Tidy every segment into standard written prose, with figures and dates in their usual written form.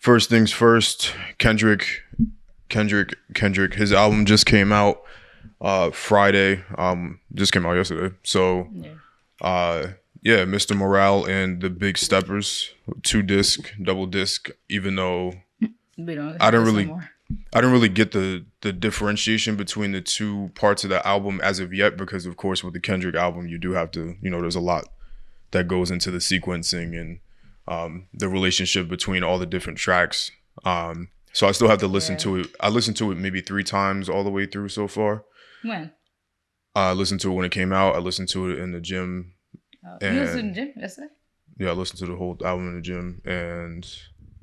First things first, Kendrick. His album just came out Friday. Just came out yesterday. So, yeah, Mr. Morale and the Big Steppers, double disc. Even though We don't I didn't this really, anymore. I didn't really get the differentiation between the two parts of the album as of yet, because of course with the Kendrick album you do have to, there's a lot that goes into the sequencing and the relationship between all the different tracks. So I still have to listen to it. I listened to it maybe 3 times all the way through so far. When? I listened to it when it came out. I listened to it in the gym. You listened to the gym yesterday? Yeah, I listened to the whole album in the gym, and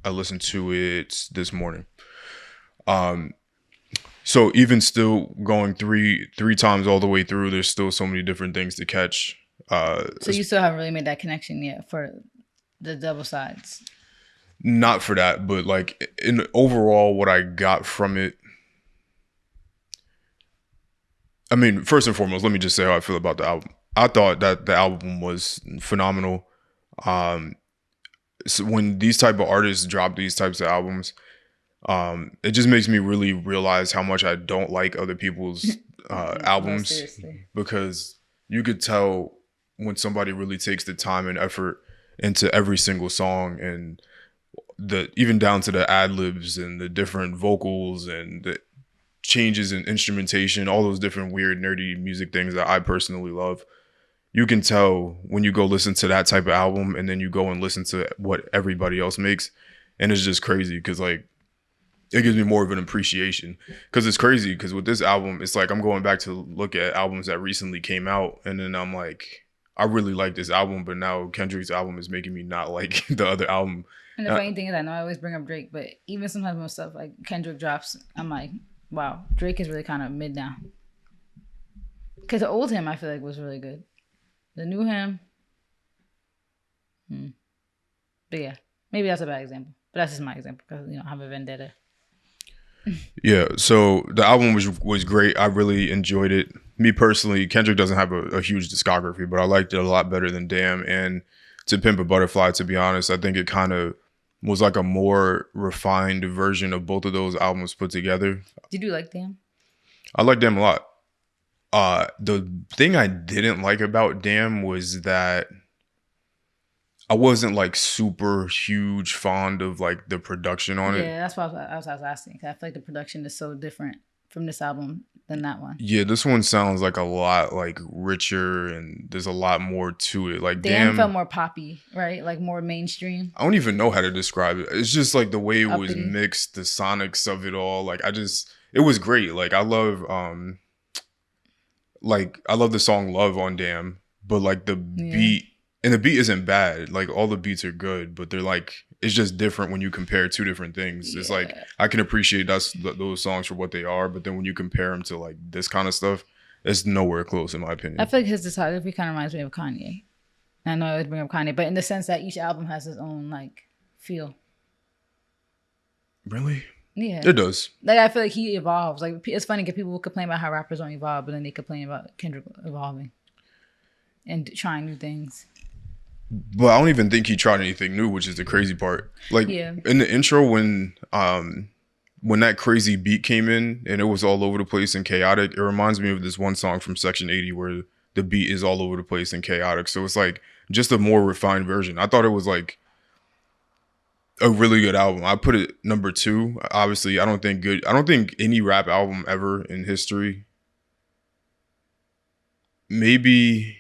I listened to it this morning. So even still going three times all the way through, there's still so many different things to catch. So you still haven't really made that connection yet for the double sides? Not for that, but like in overall, what I got from it. I mean, first and foremost, let me just say how I feel about the album. I thought that the album was phenomenal. So when these type of artists drop these types of albums, it just makes me really realize how much I don't like other people's albums, because you could tell when somebody really takes the time and effort into every single song, and even down to the ad-libs and the different vocals and the changes in instrumentation, all those different weird nerdy music things that I personally love. You can tell when you go listen to that type of album and then you go and listen to what everybody else makes, and it's just crazy because like it gives me more of an appreciation, because it's crazy because with this album it's like I'm going back to look at albums that recently came out, and then I'm like, I really like this album, but now Kendrick's album is making me not like the other album. And the funny thing is, I know I always bring up Drake, but even sometimes when stuff like Kendrick drops, I'm like, wow, Drake is really kind of mid now. Because the old him, I feel like, was really good. The new him, but yeah, maybe that's a bad example. But that's just my example because I have a vendetta. Yeah, so the album was great. I really enjoyed it. Me personally, Kendrick doesn't have a huge discography, but I liked it a lot better than Damn and To Pimp a Butterfly. To be honest, I think it kind of was like a more refined version of both of those albums put together. Did you like Damn? I like Damn a lot. The thing I didn't like about Damn was that I wasn't like super huge fond of like the production on it. Yeah, that's why I was asking. I feel like the production is so different from this album than that one. Yeah, this one sounds like a lot like richer, and there's a lot more to it. Like Damn felt more poppy, right? Like more mainstream. I don't even know how to describe it. It's just like the way it was mixed, the sonics of it all. Like it was great. Like I love the song Love on Damn, but like the beat, and the beat isn't bad. Like all the beats are good, but they're like, it's just different when you compare two different things. Yeah. It's like, I can appreciate those songs for what they are, but then when you compare them to like this kind of stuff, it's nowhere close in my opinion. I feel like his discography kind of reminds me of Kanye. I know I always bring up Kanye, but in the sense that each album has its own like feel. Really? Yeah. It does. Like I feel like he evolves. Like it's funny because people complain about how rappers don't evolve, but then they complain about Kendrick evolving and trying new things. But I don't even think he tried anything new, which is the crazy part. Like in the intro when that crazy beat came in and it was all over the place and chaotic, it reminds me of this one song from Section 80 where the beat is all over the place and chaotic. So it's like just a more refined version. I thought it was like a really good album. I put it number 2. Obviously, I don't think any rap album ever in history, maybe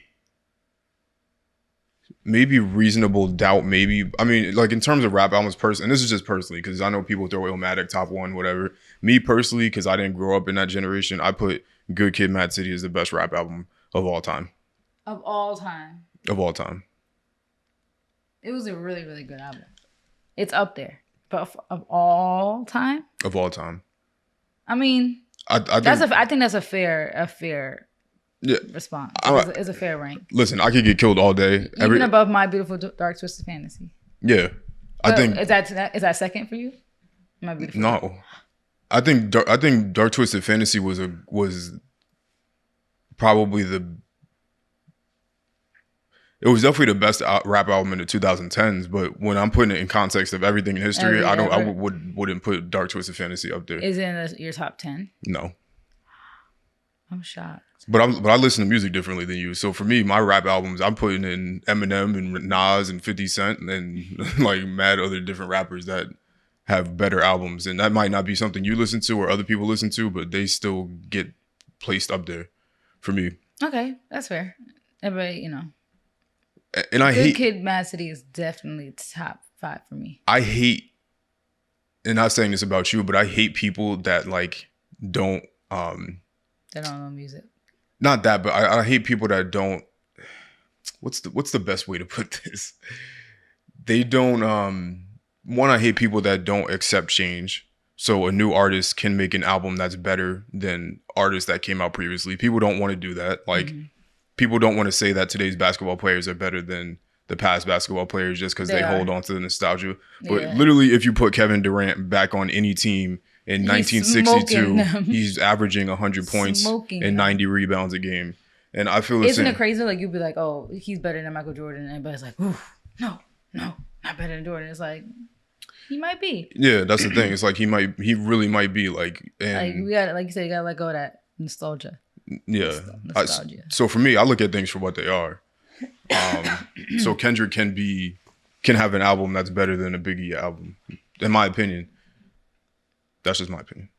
Reasonable Doubt, maybe. I mean, like in terms of rap albums, and this is just personally, because I know people throw Illmatic top 1, whatever. Me personally, because I didn't grow up in that generation, I put Good Kid, Mad City as the best rap album of all time. Of all time. Of all time. It was a really, really good album. It's up there, but of all time. Of all time. I mean, I think that's a fair. Yeah. Response. It's a fair rank. Listen, I could get killed all day. Even above My Beautiful Dark Twisted Fantasy. Yeah. I think is that second for you? My Beautiful No. I think Dark Twisted Fantasy was probably It was definitely the best rap album in the 2010s, but when I'm putting it in context of everything in history, wouldn't put Dark Twisted Fantasy up there. Is it in your top 10? No. I'm shocked. But I listen to music differently than you. So for me, my rap albums, I'm putting in Eminem and Nas and 50 Cent and like mad other different rappers that have better albums. And that might not be something you listen to or other people listen to, but they still get placed up there for me. Okay, that's fair. Everybody, you know. And I hate... Kid, M.A.a.d City is definitely top 5 for me. I hate, and not saying this about you, but I hate people that like don't... They don't know music. Not that, but I hate people that don't... What's the best way to put this? They don't... One, I hate people that don't accept change. So a new artist can make an album that's better than artists that came out previously. People don't want to do that. Like, people don't want to say that today's basketball players are better than the past basketball players just because they hold on to the nostalgia. But literally, if you put Kevin Durant back on any team in 1962, he's averaging 100 points and 90 rebounds a game. And I feel Isn't it crazy? Like, you'd be like, oh, he's better than Michael Jordan. And everybody's like, ooh, no, not better than Jordan. It's like... He might be. Yeah, that's the thing. It's like he really might be like. And like we got, like you said, you gotta let go of that nostalgia. Yeah. So for me, I look at things for what they are. So Kendrick can have an album that's better than a Biggie album, in my opinion. That's just my opinion.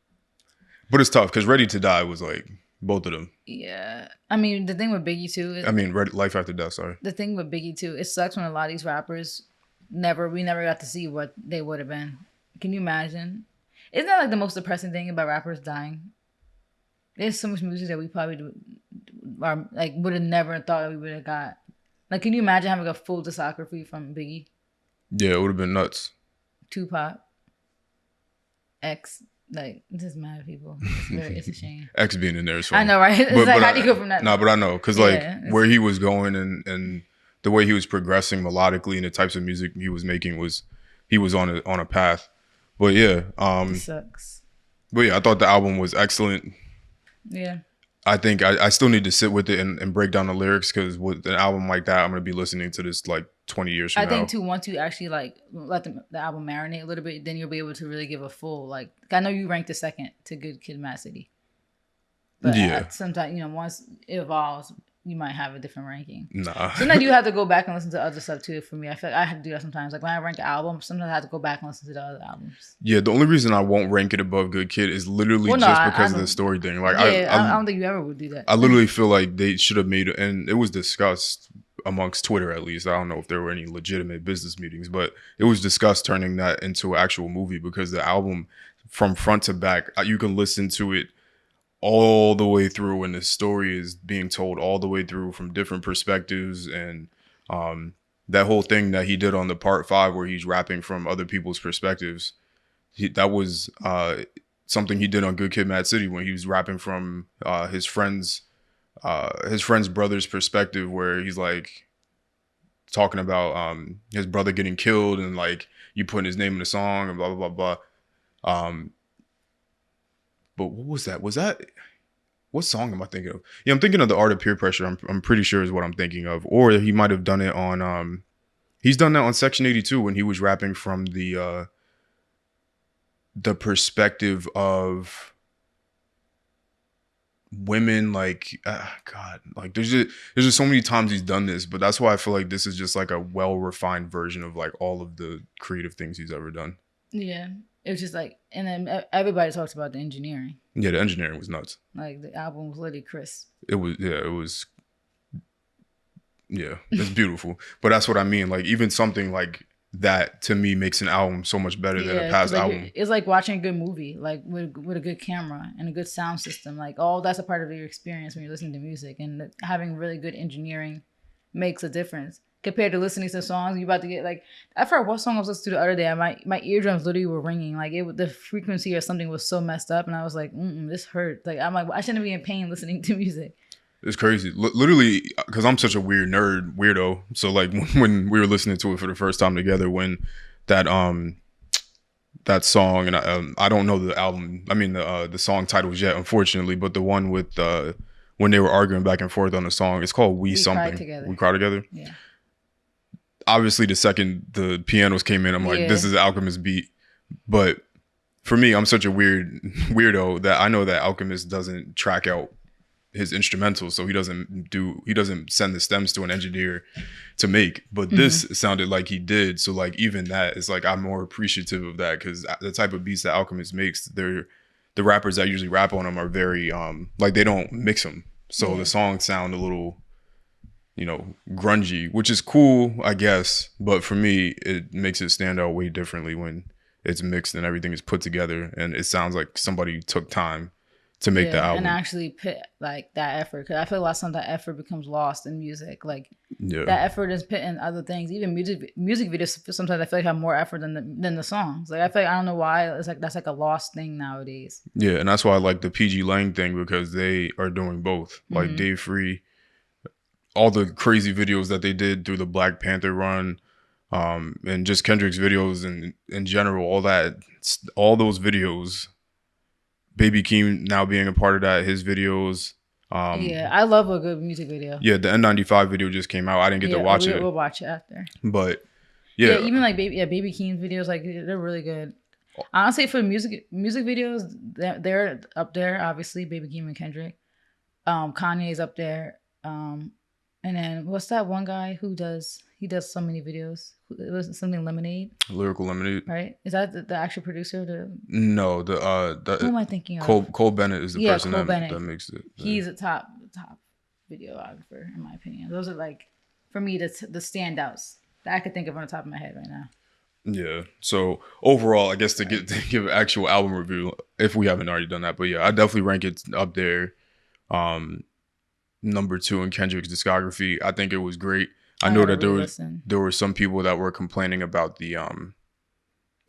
But it's tough because Ready to Die was like both of them. Yeah, I mean the thing with Biggie too. Life After Death. Sorry. The thing with Biggie too, it sucks when a lot of these rappers. We never got to see what they would have been. Can you imagine? Isn't that like the most depressing thing about rappers dying? There's so much music that we probably would have never thought that we would have got. Like, can you imagine having a full discography from Biggie? Yeah, it would have been nuts. Tupac, X, like just mad people. It's a shame. X being in there is funny. I know, right? It's like, how do you go from that? No, but I know because where he was going and the way he was progressing melodically and the types of music he was making he was on a path. But yeah, it sucks. But yeah, I thought the album was excellent. Yeah. I think I still need to sit with it and break down the lyrics because with an album like that, I'm gonna be listening to this like 20 years from now. I think too, once you actually like let the album marinate a little bit, then you'll be able to really give a full like. I know you ranked the second to Good Kid, M.A.a.d City. But yeah, sometimes once it evolves. You might have a different ranking. Nah. Sometimes you have to go back and listen to other stuff too. For me, I feel like I have to do that sometimes. Like when I rank an album, sometimes I have to go back and listen to the other albums. Yeah, the only reason I won't rank it above Good Kid is literally because of the story thing. Like I don't think you ever would do that. I literally feel like they should have made it, and it was discussed amongst Twitter at least. I don't know if there were any legitimate business meetings, but it was discussed turning that into an actual movie because the album from front to back, you can listen to it all the way through and the story is being told all the way through from different perspectives and that whole thing that he did on the part 5 where he's rapping from other people's perspectives, that was something he did on Good Kid, M.A.a.d City when he was rapping from his friend's brother's perspective where he's like talking about his brother getting killed and like you putting his name in the song and blah blah blah blah. But what was that? What song am I thinking of? Yeah, I'm thinking of The Art of Peer Pressure. I'm pretty sure is what I'm thinking of. Or he might have done it on he's done that on Section 82 when he was rapping from the perspective of women, like God, like there's just so many times he's done this, but that's why I feel like this is just like a well-refined version of like all of the creative things he's ever done. Yeah. It was just like, and then everybody talks about the engineering. Yeah, the engineering was nuts. Like the album was literally crisp. It's beautiful. But that's what I mean. Like even something like that to me makes an album so much better than a past album. It's like watching a good movie, like with a good camera and a good sound system. Like all that's a part of your experience when you're listening to music, and having really good engineering makes a difference. Compared to listening to songs, you about to get like I forgot what song I was listening to the other day. My eardrums literally were ringing, like the frequency or something was so messed up, and I was like, this hurt. Like I'm like I shouldn't be in pain listening to music. It's crazy, literally, because I'm such a weirdo. So like when we were listening to it for the first time together, when that song and I don't know the album. I mean the song titles yet, unfortunately, but the one with when they were arguing back and forth on the song, it's called We Something. Cried Together. We Cry Together. Yeah. obviously the second the pianos came in, I'm like, this is Alchemist beat. But for me, I'm such a weirdo that I know that Alchemist doesn't track out his instrumentals, so he doesn't send the stems to an engineer to make. But this sounded like he did. So like even that is like I'm more appreciative of that, because the type of beats that Alchemist makes, the rappers that usually rap on them are very like they don't mix them. So the songs sound a little, you know, grungy, which is cool, I guess. But for me, it makes it stand out way differently when it's mixed and everything is put together, and it sounds like somebody took time to make the album and actually put like that effort. Because I feel like sometimes that effort becomes lost in music. Like that effort is put in other things. Even music videos sometimes I feel like have more effort than the songs. Like I feel like I don't know why it's like that's like a lost thing nowadays. Yeah, and that's why I like the PG Lang thing, because they are doing both. Like Dave Free, all the crazy videos that they did through the Black Panther run, and just Kendrick's videos and in general, all those videos. Baby Keem now being a part of that, his videos. I love a good music video. Yeah, the N95 video just came out. I didn't get to watch it. We'll watch it after. But even like Baby Keem's videos, like they're really good. Honestly, for music videos, they're up there. Obviously, Baby Keem and Kendrick. Kanye's up there. And then what's that one guy who does so many videos? It was something Lemonade. Lyrical Lemonade. Right? Is that the actual producer? No, who am I thinking of? Cole Bennett is the person that makes it. He's a top videographer in my opinion. Those are like, for me, the standouts that I could think of on the top of my head right now. Yeah. So overall, I guess to give an actual album review, if we haven't already done that, but yeah, I definitely rank it up there. Number 2 in Kendrick's discography. I think it was great. I know that there were some people that were complaining about the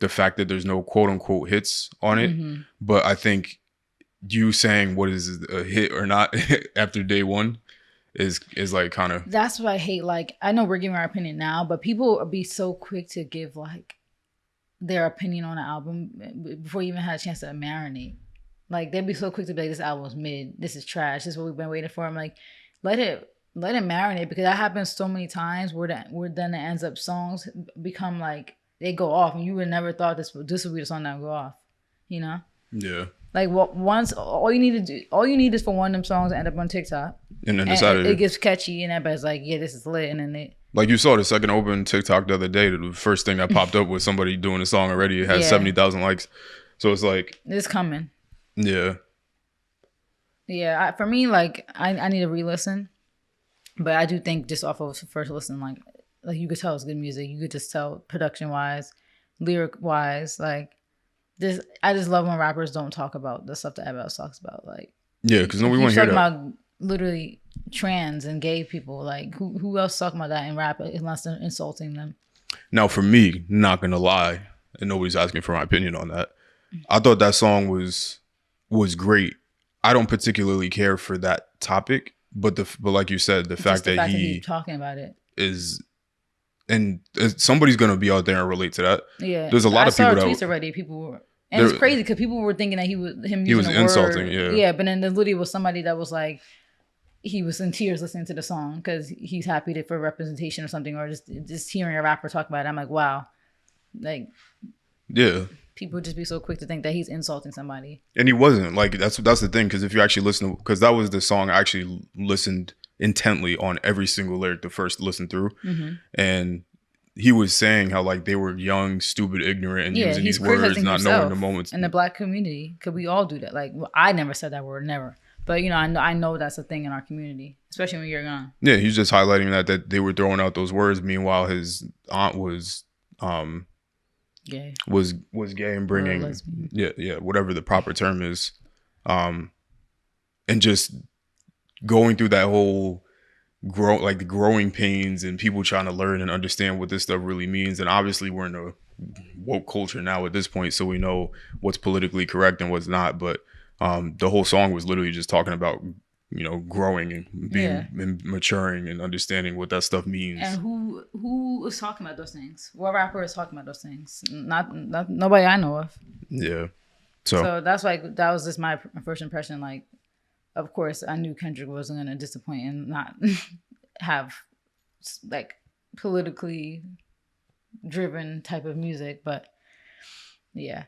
fact that there's no quote unquote hits on it. But I think you saying what is a hit or not after day one is like kind of, that's what I hate. Like I know we're giving our opinion now, but people will be so quick to give like their opinion on an album before you even had a chance to marinate. Like they'd be so quick to be like, this album's mid, this is trash, this is what we've been waiting for. I'm like, let it marinate, because that happens so many times where then it ends up songs become like they go off and you would never thought this would be the song that would go off, you know? Yeah. Like once all you need is for one of them songs to end up on TikTok, and then it gets catchy and everybody's like, yeah, this is lit, and then they. Like you saw the second open TikTok the other day, the first thing that popped up was somebody doing a song already. It had 70,000 likes, so it's like it's coming. Yeah. Yeah, for me, like I need to re-listen, but I do think just off of first listen, like you could tell it's good music. You could just tell production wise, lyric wise, like this. I just love when rappers don't talk about the stuff that everybody else talks about. Like because we want to hear that. About literally trans and gay people. Like who else talking about that in rap unless they're insulting them? Now, for me, not gonna lie, and nobody's asking for my opinion on that. I thought that song was great. I don't particularly care for that topic, but like you said, the fact that he talking about it is, and somebody's gonna be out there and relate to that. Yeah, there's a lot of people that tweets already. People were, and it's crazy because people were thinking that he was insulting. Yeah, but then the literally was somebody that was like, he was in tears listening to the song because he's happy for representation or something, or just hearing a rapper talk about it. I'm like, wow, like, yeah. People just be so quick to think that he's insulting somebody. And he wasn't. Like, that's the thing, because if you actually listen, because that was the song I actually listened intently on every single lyric the first listen through. And he was saying how, like, they were young, stupid, ignorant, and using these words, not knowing the moments. In the Black community, because we all do that. Like, I never said that word, never. But, you know, I know that's a thing in our community, especially when you're gone. Yeah, he's just highlighting that they were throwing out those words. Meanwhile, his aunt was... gay. Was gay and bringing whatever the proper term is, and just going through that whole the growing pains and people trying to learn and understand what this stuff really means. And obviously we're in a woke culture now at this point, so we know what's politically correct and what's not. But the whole song was literally just talking about, you know, growing and being and maturing and understanding what that stuff means. And who is talking about those things? What rapper is talking about those things? Not nobody I know of. Yeah. So that's like, that was just my first impression. Like, of course, I knew Kendrick wasn't gonna disappoint and not have like politically driven type of music, but yeah.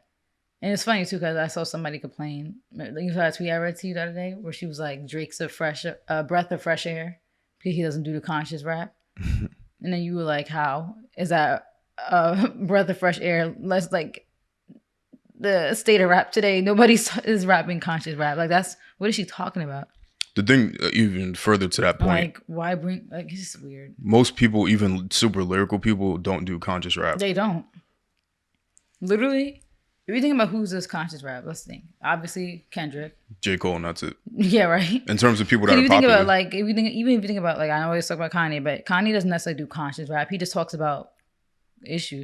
And it's funny too because I saw somebody complain. You saw a tweet I read to you the other day where she was like, "Drake's a breath of fresh air because he doesn't do the conscious rap." And then you were like, "How is that a breath of fresh air?" Less like the state of rap today. Nobody is rapping conscious rap. Like that's what is she talking about? The thing, even further to that point, like why bring like it's just weird. Most people, even super lyrical people, don't do conscious rap. They don't. Literally. If you think about who's this conscious rap, let's think. Obviously, Kendrick, J. Cole, and that's it. Yeah, right. In terms of people that are popular. Think about like if you think about like I always talk about Kanye, but Kanye doesn't necessarily do conscious rap. He just talks about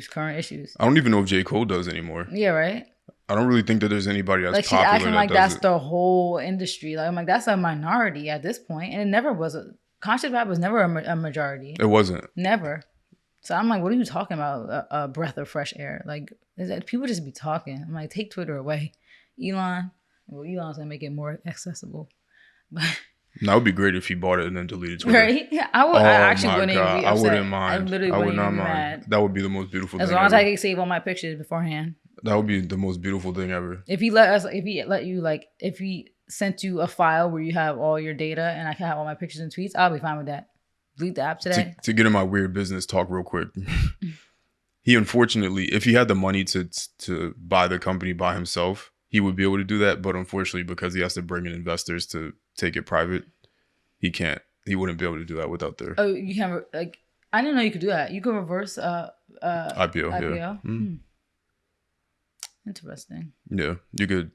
current issues. I don't even know if J. Cole does anymore. Yeah, right. I don't really think that there's anybody that's like she's popular acting like that's the whole industry. Like I'm like that's a minority at this point, and it never was conscious rap was never a majority. It wasn't. Never. So I'm like, what are you talking about? A breath of fresh air? Like people just be talking. I'm like, take Twitter away, Elon's gonna make it more accessible. But that would be great if he bought it and then deleted Twitter. Right? I would. I actually wouldn't be upset. I wouldn't mind. I literally wouldn't not be mind. mad. That would be the most beautiful as thing long as ever. I can save all my pictures beforehand. That would be the most beautiful thing ever. If he sent you a file where you have all your data and I can have all my pictures and tweets, I'll be fine with that. Delete the app today. To get in my weird business talk real quick. He unfortunately, if he had the money to buy the company by himself, he would be able to do that. But unfortunately, because he has to bring in investors to take it private, he can't. He wouldn't be able to do that without their. Oh, you can like. I didn't know you could do that. You could reverse IPO. Yeah. Mm-hmm. Interesting. Yeah, you could.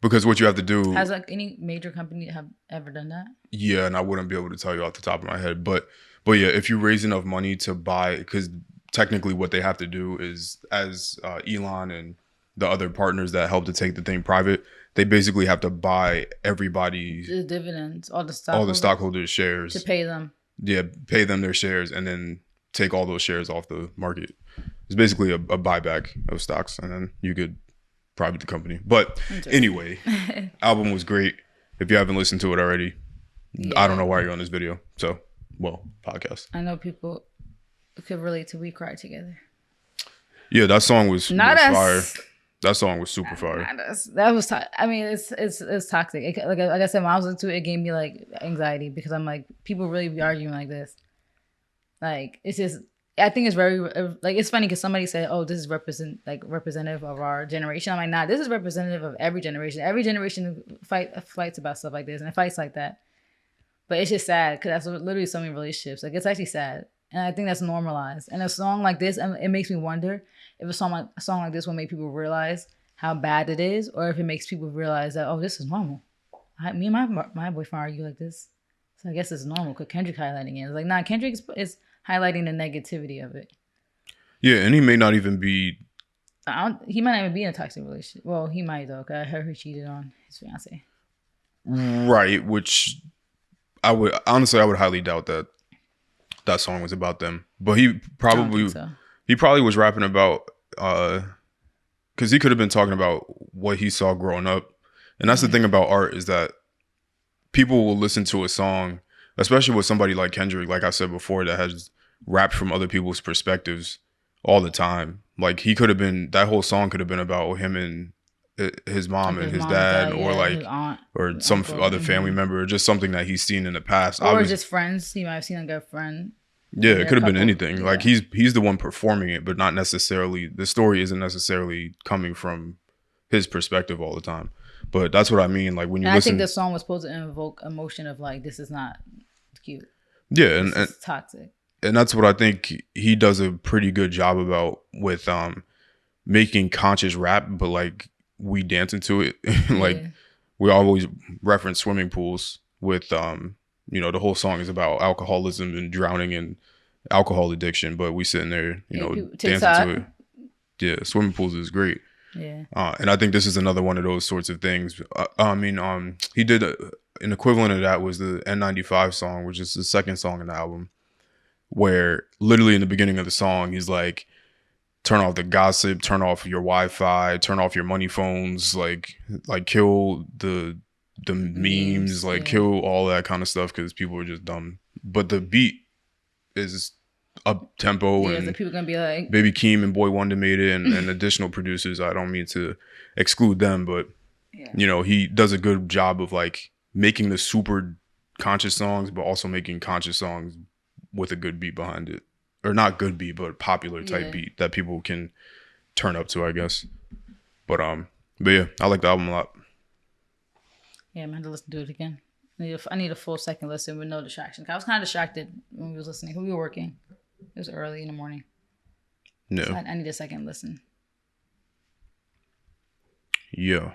Because what you have to do... Has like any major company have ever done that? Yeah, and I wouldn't be able to tell you off the top of my head. But yeah, if you raise enough money to buy... Because technically what they have to do is, as Elon and the other partners that help to take the thing private, they basically have to buy everybody... The dividends, all the stockholders' shares. To pay them. Yeah, pay them their shares and then take all those shares off the market. It's basically a buyback of stocks, and then you could... private the company. But anyway, album was great. If you haven't listened to it already, I don't know why you're on this video. So, podcast. I know people could relate to We Cry Together. Yeah, that song was fire. Us. That song was super fire. That was I mean, it's toxic. Like I said, when I was listening to it, it gave me like anxiety because I'm like, people really be arguing like this. Like it's just. I think it's very like it's funny because somebody said, "Oh, this is representative of our generation." I'm like, "Nah, this is representative of every generation. Every generation fights about stuff like this and it fights like that." But it's just sad because that's literally so many relationships. Like it's actually sad, and I think that's normalized. And a song like this, it makes me wonder if a song like this will make people realize how bad it is, or if it makes people realize that this is normal. Me and my boyfriend argue like this, so I guess it's normal. Because Kendrick highlighting it, it's like, nah, Kendrick is highlighting the negativity of it. Yeah, and he may not even be... he might not even be in a toxic relationship. Well, he might, though, because I heard he cheated on his fiance. Right, which I would highly doubt that song was about them. But he probably was rapping about... because he could have been talking about what he saw growing up. And that's the thing about art, is that people will listen to a song, especially with somebody like Kendrick, like I said before, that has rapped from other people's perspectives all the time. Like that whole song could have been about him and his mom and his dad, or like aunt, or some other family member, or just something that he's seen in the past, or just friends. He might have seen like a friend. Yeah, it could have been anything. Yeah. Like he's the one performing it, but not necessarily, the story isn't necessarily coming from his perspective all the time. But that's what I mean. Like when you listen, I think the song was supposed to invoke emotion of like, this is not cute. Yeah, and toxic. And that's what I think he does a pretty good job about with making conscious rap, but like we dance into it. Like we always reference swimming pools with the whole song is about alcoholism and drowning in alcohol addiction, but we sitting there, dancing to it. Yeah, swimming pools is great. Yeah. And I think this is another one of those sorts of things. He did an equivalent of that was the N95 song, which is the second song in the album, where literally in the beginning of the song, he's like, turn off the gossip, turn off your Wi-Fi, turn off your money phones, like kill the memes, like kill all that kind of stuff because people are just dumb. But the beat is up tempo, Yeah, and so people gonna be like, Baby Keem and Boy Wonder made it, and additional producers. I don't mean to exclude them, but yeah, you know, he does a good job of like making the super conscious songs, but also making conscious songs with a good beat behind it, or not good beat, but popular type beat that people can turn up to, I guess. But yeah, I like the album a lot. Yeah, I'm gonna have to listen to it again. I need a full second listen with no distraction. I was kind of distracted when we was listening. We were working. It was early in the morning. No. So I need a second listen. Yeah.